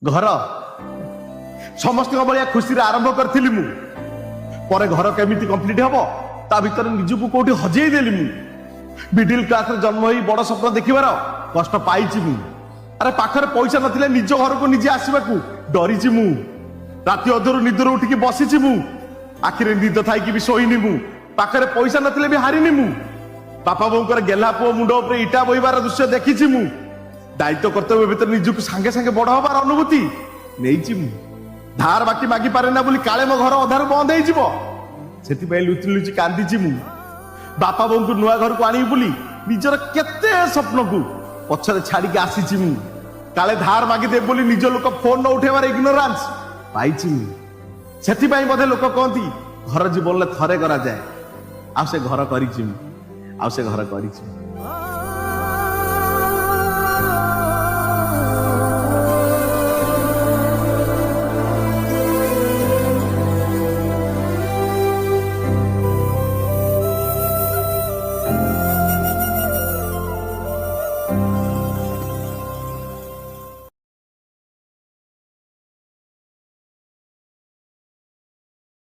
घर समस्त भाया खुशी आरंभ करी मु पर घर केमिति कंप्लीट हम ता भीतर निजको कोठी हजेई देली मु मिडिल क्लास रे जन्म होई बड़ स्वप्न देखिबार कष्ट पाइछि मु अरे पाखरे पैसा नथिले निज घर को निजे आसीबाकू डरिछि मु राति अधर निदर उठिकी बसिछि मु आखिरे निद थाइकी भी सोइनी मु पाखरे पैसा नथिले भी हारिनी मु बापा बोंकर गेला पुओ मुंड ऊपर इटा बोइबार दृश्य देखिछि मु दायित्व कर्तव्य भीतर निजको सांगे सांगे बड़ हबार अनुभूति नेइछि मु धार बाकी मागी पारे ना बोली काले मो घर अधार बंद हो जिवो सेति पय लुचि लुचि कांदीछि मु बापा बों को नुआ घर को आनी बोली निजर केते स्वप्न को पछरे छाड़ी के आसीछि मु काले धार मागी दे बोली निज लोक फोन न उठेबार इग्नोरेंस पाइछि मु सेति पय बधे लोक कहंती घर जीवन ले थरे करा जाए आ से घर करिछि मु आ से घर करिछि